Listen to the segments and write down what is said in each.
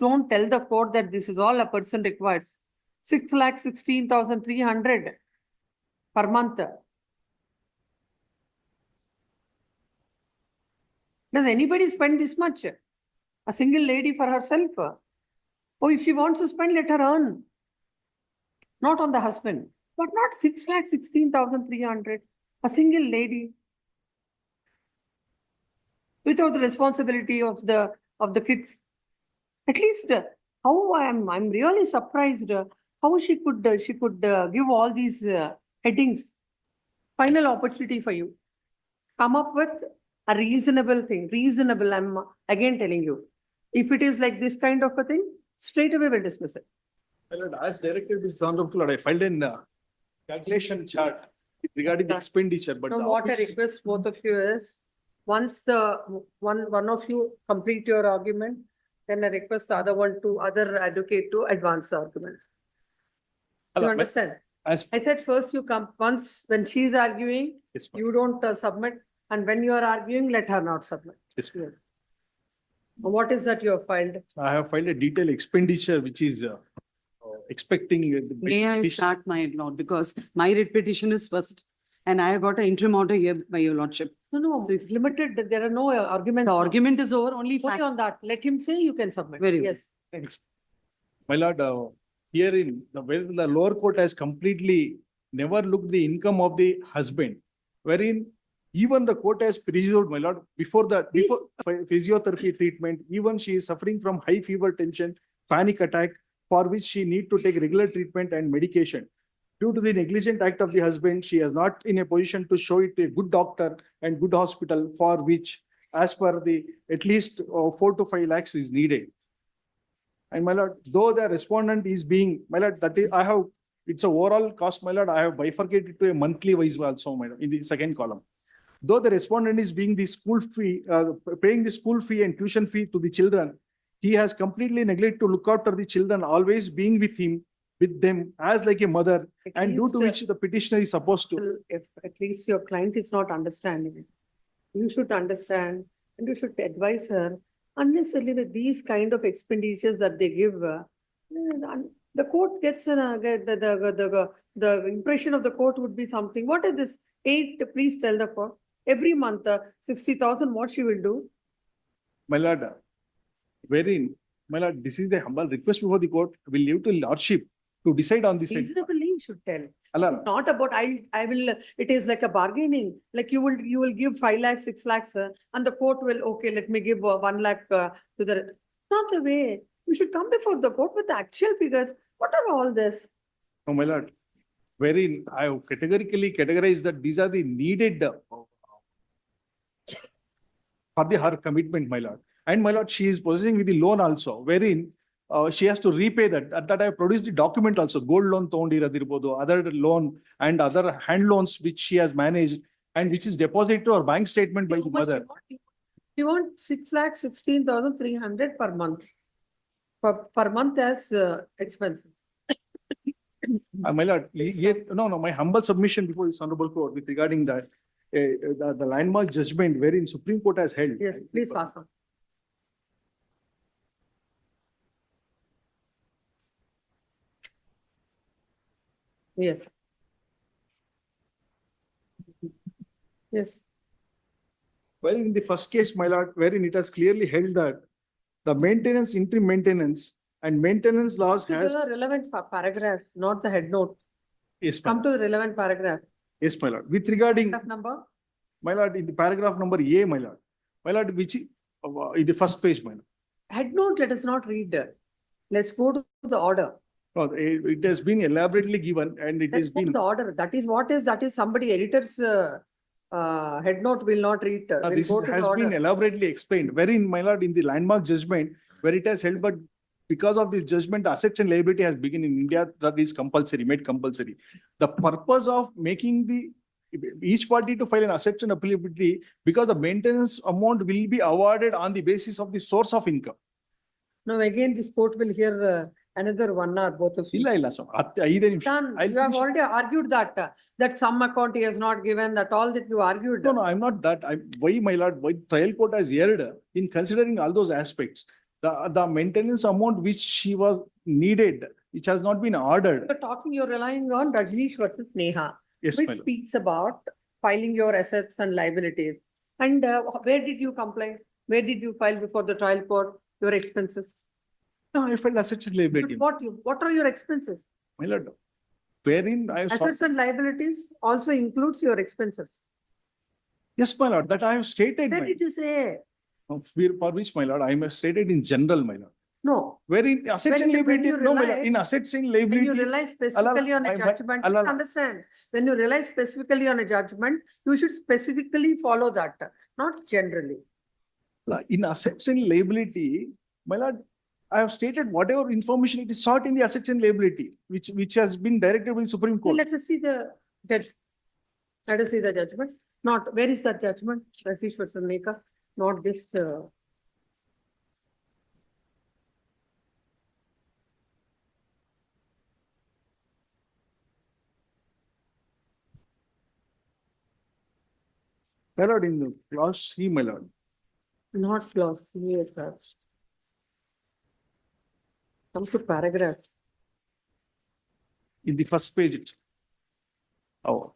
don't tell the court that this is all a person requires. 6,16,300 per month. Does anybody spend this much? A single lady for herself? Oh, if she wants to spend, let her earn. Not on the husband. But not 6,16,300. A single lady. Without the responsibility of the kids. At least how I'm really surprised how she could give all these headings. Final opportunity for you. Come up with a reasonable thing. Reasonable, I'm again telling you. If it is like this kind of a thing, straight away we'll dismiss it. Well, as directed, Mr. Honorable Lord, I filed in calculation chart regarding the expenditure. But now, the what office... I request both of you is, once one of you complete your argument, then I request the other advocate to advance the argument. You understand? I said first you come once when she is arguing, yes, you don't submit, and when you are arguing, let her not submit. Yes, yes. What is that you have filed? I have filed a detailed expenditure which is expecting. May I start, my lord, because my writ petition is first, and I have got an interim order here by your lordship. No. So if limited, there are no arguments. The argument is over, only facts. Only on that. Let him say, you can submit. Very well. Yes. Very My lord, here in where the lower court has completely never looked the income of the husband, wherein even the court has presumed, my lord, before physiotherapy treatment, even she is suffering from high fever, tension, panic attack, for which she need to take regular treatment and medication. Due to the negligent act of the husband, she is not in a position to show it to a good doctor and good hospital, for which, as per the at least 4 to 5 lakhs is needed. And my lord, though the respondent is being, my lord, that is, I have, it's a overall cost, my lord, I have bifurcated to a monthly wise also, my lord, in the second column. Though the respondent is being the school fee, paying the school fee and tuition fee to the children, he has completely neglected to look after the children, always being with them as like a mother, and due to which the petitioner is supposed to. If at least your client is not understanding it, you should understand and you should advise her. Unnecessarily with these kind of expenditures that they give, the court gets the impression of the court would be something. What is this? 8, please tell the court. Every month, 60,000, what she will do? My lord, wherein, my lord, this is the humble request before the court. Will leave to lordship to decide on this. Reasonably, you should tell. Allah. Not about I will. It is like a bargaining. Like you will give 5 lakhs, 6 lakhs, and the court will let me give 1 lakh to the. Not the way. You should come before the court with the actual figures. What are all this? No, my lord, wherein I have categorically categorized that these are the needed for her commitment, my lord. And my lord, she is possessing with the loan also, wherein she has to repay that. At that I have produced the document also, gold loan, other loan and other hand loans which she has managed and which is deposited to her bank statement by the mother. You want 6,16,300 per month. Per month as expenses. My lord, my humble submission before this honorable court with regarding that the landmark judgment wherein Supreme Court has held. Yes, please pass on. Yes. Yes. Wherein in the first case, my lord, wherein it has clearly held that the maintenance, interim maintenance and maintenance laws has. The relevant paragraph, not the head note. Yes, come to the relevant paragraph. Yes, my lord. With regarding. Paragraph number? My lord, in the paragraph number A, my lord. My lord, which in the first page, my lord. Head note, let us not read. Let's go to the order. No, it has been elaborately given and it has been. The order. That is somebody editor's head note will not read. This has been elaborately explained. Wherein, my lord, in the landmark judgment, where it has held, but because of this judgment, assets and liability has begun in India, that is compulsory, made compulsory. The purpose of making each party to file an assets and liability, because the maintenance amount will be awarded on the basis of the source of income. Now again, this court will hear another 1 hour, both of you. You have already argued that some account he has not given, that all that you argued. No, I'm not that. Why, my lord, why trial court has erred in considering all those aspects. the maintenance amount which she was needed, which has not been ordered. You're relying on Rajneesh versus Neha, Yes, my which lord. speaks about filing your assets and liabilities. And where did you comply? Where did you file before the trial court your expenses? No, I filed assets and liability. But what are your expenses? My lord, wherein I have sought. Assets and liabilities also includes your expenses. Yes, my lord, that I have stated. Where my- did you say? For which, my lord, I have stated in general, my lord. No, Wherein assets When and you- when liabilities, you no, my lord, rely- in assets and when liability. you rely specifically on a I- judgment, allow- please understand, when you rely specifically on a judgment, you should specifically follow that, not generally. In assets and liability, my lord, I have stated whatever information it is sought in the assets and liability, which has been directed by the Supreme Okay, Court. let us see the judge. Let us see the judgment. Not, where is that judgment? Rajneesh versus Neha, not this. My lord, in the clause C, my lord, Not clause, yes, come to paragraph. in the first page. Oh,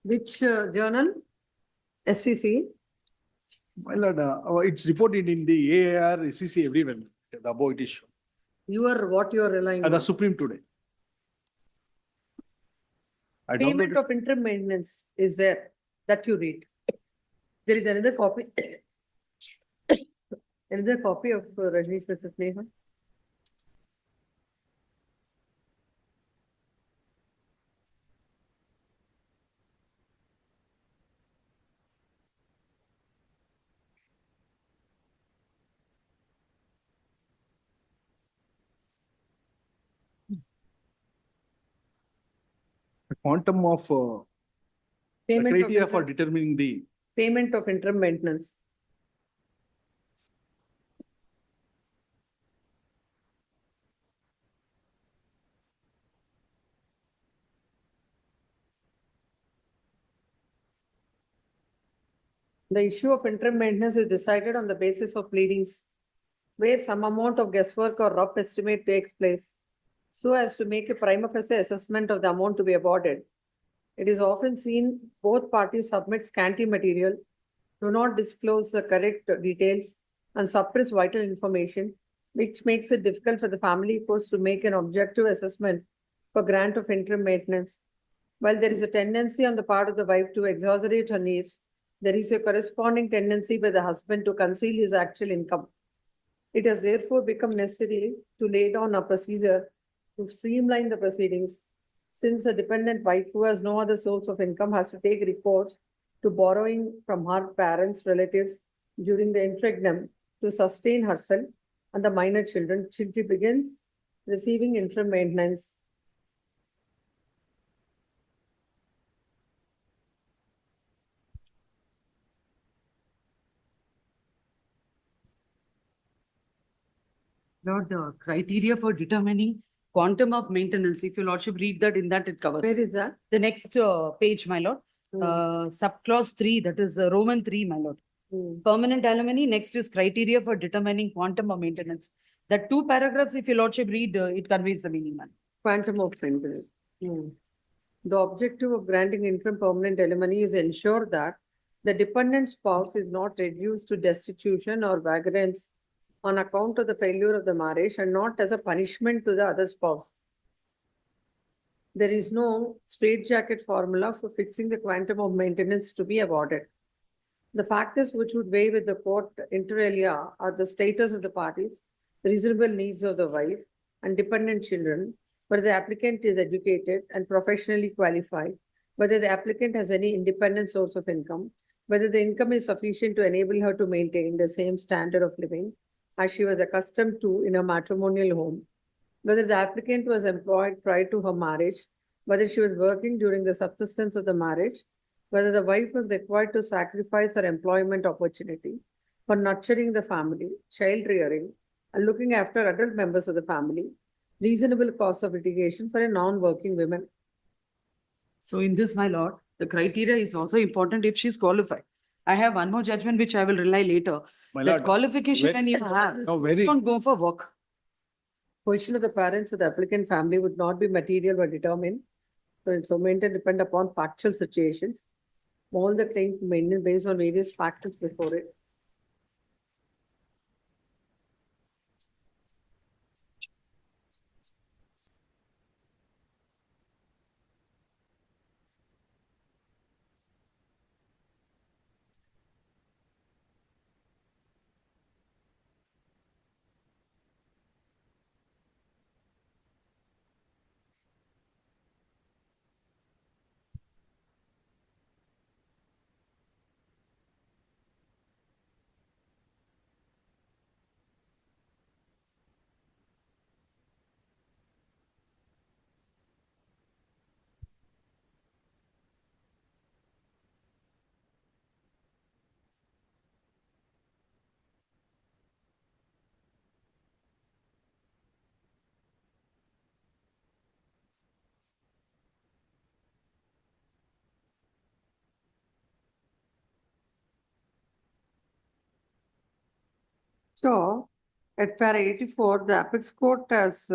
Which journal? SCC. my lord, it's reported in the AAR, SEC everywhere, the above it is shown. What you are relying The on? Supreme today. I Payment downloaded. of interim maintenance is there, that you read. There is another copy. Another copy of Rajneesh versus Neha. The quantum of the Payment of criteria for interim- determining the Payment of interim maintenance. The issue of interim maintenance is decided on the basis of pleadings where some amount of guesswork or rough estimate takes place so as to make a prima facie assessment of the amount to be awarded. It is often seen both parties submit scanty material, do not disclose the correct details, and suppress vital information, which makes it difficult for the family courts to make an objective assessment for grant of interim maintenance. While there is a tendency on the part of the wife to exaggerate her needs, there is a corresponding tendency by the husband to conceal his actual income. It has therefore become necessary to lay down a procedure to streamline the proceedings, since a dependent wife who has no other source of income has to take recourse to borrowing from her parents, relatives during the interregnum to sustain herself and the minor children till she begins receiving interim maintenance. Lord, the criteria for determining quantum of maintenance, if your lordship read that, in that it covers. Where is that? The next page, my lord, subclause 3, that is Roman 3, my lord. Permanent alimony, next is criteria for determining quantum of maintenance. The two paragraphs, if your lordship read, it conveys the meaning, man. Quantum of maintenance. The objective of granting interim permanent alimony is ensure that the dependent spouse is not reduced to destitution or vagrants on account of the failure of the marriage and not as a punishment to the other spouse. There is no straitjacket formula for fixing the quantum of maintenance to be awarded. The factors which would weigh with the court inter alia are the status of the parties, reasonable needs of the wife, and dependent children, whether the applicant is educated and professionally qualified, whether the applicant has any independent source of income, whether the income is sufficient to enable her to maintain the same standard of living as she was accustomed to in a matrimonial home, whether the applicant was employed prior to her marriage, whether she was working during the subsistence of the marriage, whether the wife was required to sacrifice her employment opportunity for nurturing the family, child rearing, and looking after adult members of the family, reasonable cost of litigation for a non-working woman. So in this, my lord, the criteria is also important if she is qualified. I have one more judgment which I will rely later. My That lord, qualification ve- when you have, no, very, don't go for work. Position of the parents of the applicant family would not be material but determined. So maintain depend upon factual situations. All the claims maintained based on various factors before it. So, at para 84, the apex court has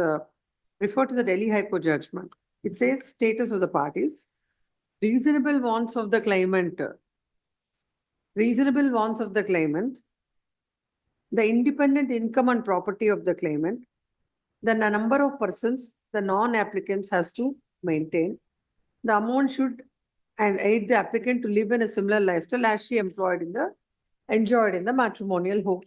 referred to the Delhi High Court judgment. It says status of the parties, reasonable wants of the claimant, reasonable wants of the claimant, the independent income and property of the claimant, the number of persons the non-applicants has to maintain, the amount should and aid the applicant to live in a similar lifestyle as she enjoyed in the matrimonial home.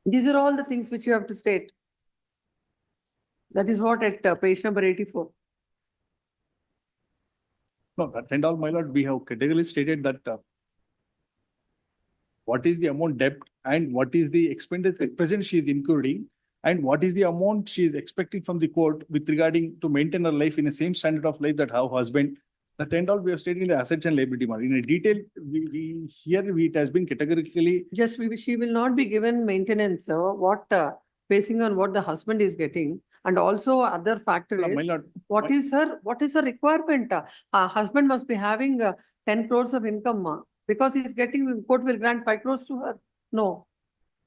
These are all the things which you have to state. That is what at page number 84. no, that and all, my lord, we have categorically stated that what is the amount debt and what is the expenditure at present she is incurring and what is the amount she is expecting from the court with regarding to maintain her life in the same standard of life that her husband. That and all we have stated in the assets and liability. In a detail, it has been categorically. Just she will not be given maintenance, basing on what the husband is getting. And also other factor My is, lord, what is her requirement? Husband must be having 10 crores of income because he's getting, court will grant 5 crores to her. No,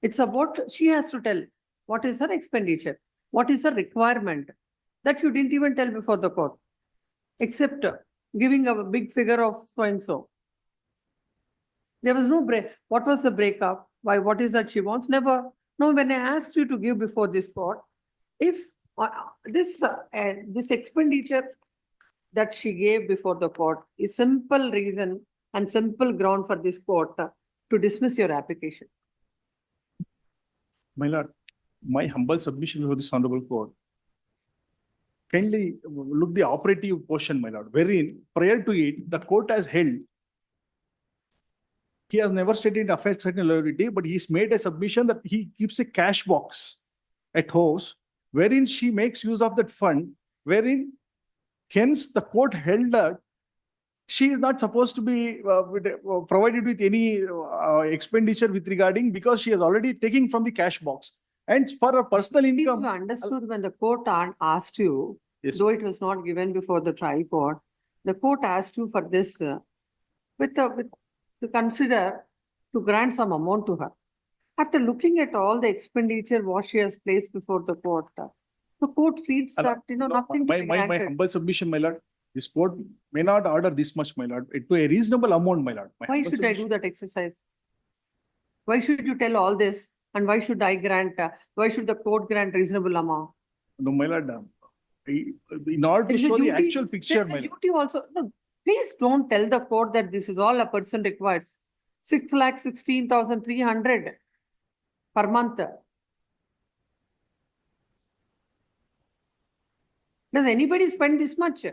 it's about, she has to tell what is her expenditure, what is her requirement. That you didn't even tell before the court, except giving a big figure of so and so. There was no break. What was the breakup? Why? What is that she wants? Never. No, when I asked you to give before this court, if this expenditure that she gave before the court is simple reason and simple ground for this court to dismiss your application. my lord, my humble submission before this honorable court. Kindly look the operative portion, my lord, wherein prior to it, the court has held. He has never stated affects certain liability, but he's made a submission that he keeps a cash box at house, wherein she makes use of that fund, wherein hence the court held that she is not supposed to be provided with any expenditure with regarding because she has already taken from the cash box and for her personal Please, income. you understood when the court asked you, Yes. though it was not given before the trial court, the court asked you for this to consider to grant some amount to her. After looking at all the expenditure what she has placed before the court feels that nothing to My be granted. humble submission, my lord, this court may not order this much, my lord, to a reasonable amount, my lord. My Why humble should I do submission- that exercise? Why should you tell all this? And why should I grant, why should the court grant reasonable amount? No, my lord, in order to There is a show the duty- actual picture, There is my a lord. duty also, no, please don't tell the court that this is all a person requires. 6,16,300 per month. Does anybody spend this much?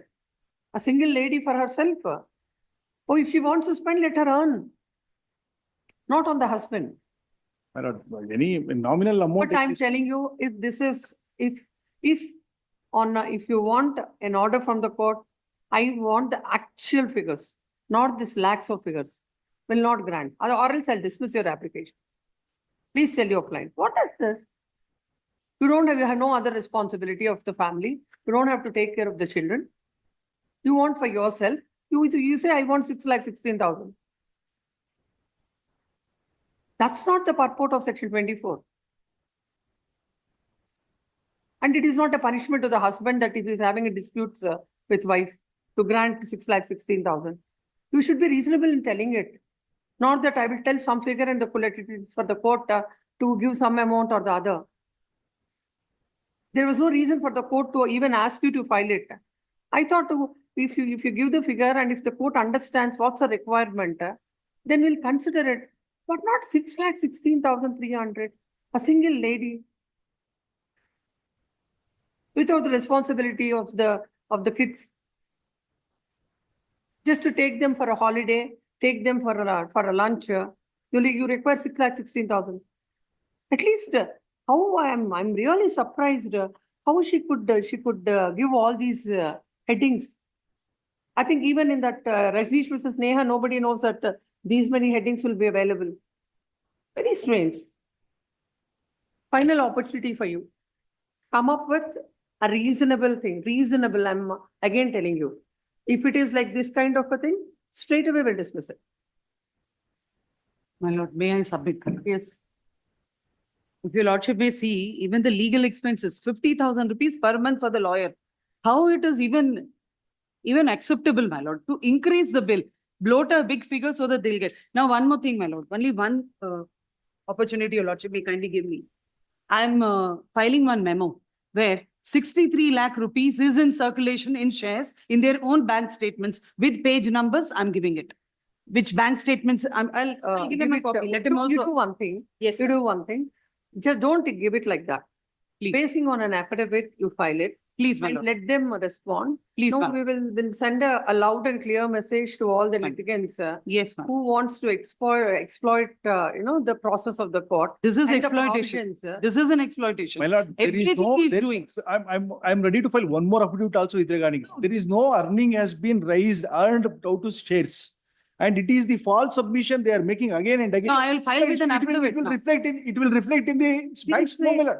A single lady for herself? Oh, if she wants to spend, let her earn. Not on the husband. My lord, any nominal amount. But I'm telling you, if this is, if you want an order from the court, I want the actual figures, not this lakhs of figures. Will not grant, or else I'll dismiss your application. Please tell your client, what is this? You have no other responsibility of the family. You don't have to take care of the children. You want for yourself. You say, I want 6,16,000. That's not the purport of section 24. And it is not a punishment to the husband that if he is having a dispute with wife to grant 6,16,000. You should be reasonable in telling it. Not that I will tell some figure and it is for the court to give some amount or the other. There was no reason for the court to even ask you to file it. I thought if you give the figure and if the court understands what's a requirement, then we'll consider it. But not 6,16,300. A single lady without the responsibility of the kids. Just to take them for a holiday, take them for a lunch, you require 6,16,000. At least how I'm really surprised how she could give all these headings. I think even in that Rajneesh versus Neha, nobody knows that these many headings will be available. Very strange. Final opportunity for you. Come up with a reasonable thing. Reasonable, I'm again telling you. If it is like this kind of a thing, straight away we'll dismiss it. My lord, may I submit? Yes. If your lordship may see, even the legal expenses, 50,000 rupees per month for the lawyer. How it is even acceptable, my lord, to increase the bill, bloat a big figure so that they'll get. Now, one more thing, my lord, only one opportunity your lordship may kindly give me. I'm filing one memo where 63 lakh rupees is in circulation in shares in their own bank statements with page numbers. I'm giving it. Which bank statements? I'll give him a copy. Let him also. You do one thing. Yes, You do one thing. Just don't give it like that. Please. Basing on an affidavit, you file it. Please, my And lord. let them respond. Please, No, ma'am. we will send a loud and clear message to all the Fine. litigants Yes, ma'am. who wants to exploit the process of the court. This is and the exploitation. provisions, This is an exploitation. My lord, there is Everything no, he is there- doing. I'm ready to file one more affidavit also with regarding. There is no earning has been earned out to shares. And it is the false submission they are making again and again. No, I will file with an affidavit. It will now. reflect in the bank's reflect. no, my lord.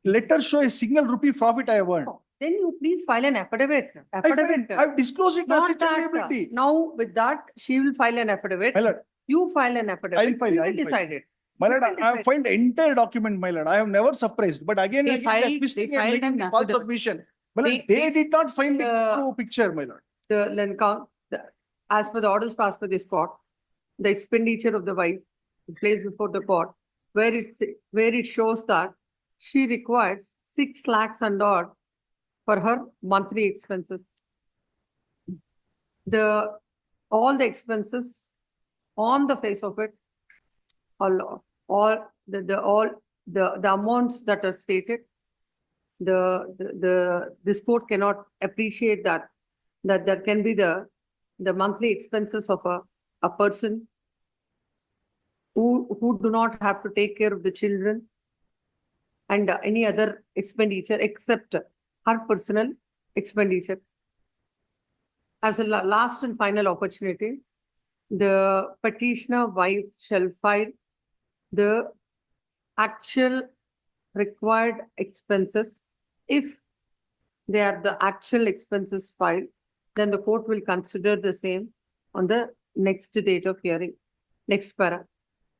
Let her show a single rupee profit I have earned. Then you please file an affidavit. I've disclosed it as Not such a that, liability. now with that, she will file an affidavit. My lord, You file an affidavit. file, We will I'll file. decide it. my You lord, can I have decide. filed the entire document, my lord. I have never suppressed, but again, They and again, filed- twisting they and filed making an the false affidavit. submission. My lord, They- they did not find the Uh, true picture, my lord. As per the orders passed by this court, the expenditure of the wife placed before the court, where it shows that she requires 6 lakhs and odd for her monthly expenses. All the expenses on the face of it, all the amounts that are stated, this court cannot appreciate that there can be the monthly expenses of a person who do not have to take care of the children and any other expenditure except her personal expenditure. As a last and final opportunity, the petitioner wife shall file the actual required expenses. If they are the actual expenses filed, then the court will consider the same on the next date of hearing. Next para.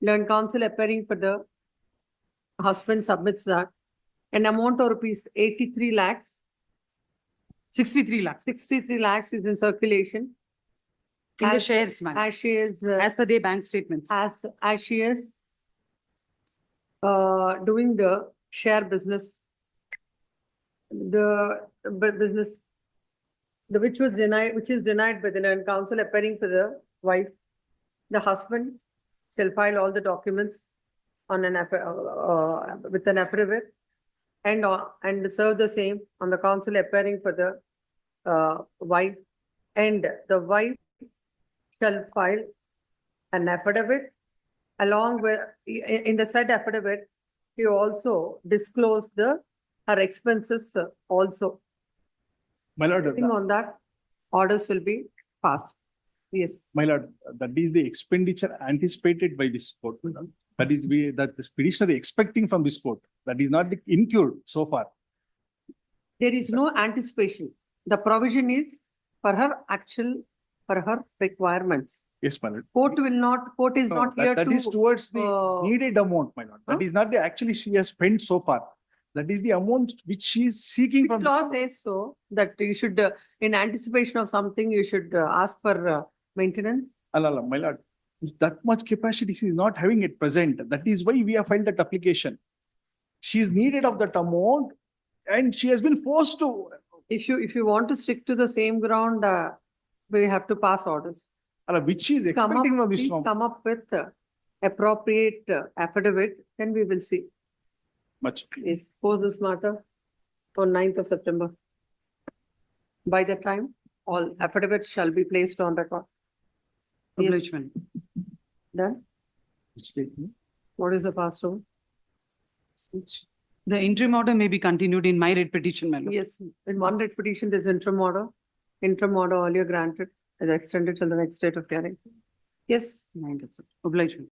Learned counsel appearing for the husband submits that an amount of rupees 83 lakhs, 63 lakhs 63 lakhs is in circulation. in the As- shares, ma'am. As she is, As per their bank statements. as she is doing the share business, business, which is denied by the learned counsel appearing for the wife. The husband shall file all the documents on with an affidavit and serve the same on the counsel appearing for the wife, and the wife shall file an affidavit along with, in the said affidavit, she also disclose her expenses also. My lord, Depending on that, orders will be passed. Yes. my lord, that is the expenditure anticipated by this court, my lord. That is that the petitioner expecting from this court. That is not the incurred so far. There is no anticipation. The provision is for her requirements. Yes, my lord. Court is No, not here that to. is towards the uh, needed amount, my lord. That huh? is not the actually she has spent so far. That is the amount which she is seeking Which from. law says so, that you should, in anticipation of something, you should ask for maintenance? Allah, my lord, that much capacity she is not having at present. That is why we have filed that application. She is needed of that amount and she has been forced to. If you want to stick to the same ground, we have to pass orders. Allah, which she is Please come expecting from this please norm. come up with appropriate affidavit, then we will see. Much. Yes, post this matter on 9th of September. By that time, all affidavits shall be placed on record. Yes, Oblige, my lord. Hmm? done. What is the past over? The interim order may be continued in my writ petition, my lord. Yes, in one writ petition, there's interim order. Interim order earlier granted is extended till the next date of hearing. Yes, 9th of September. Oblige, my lord.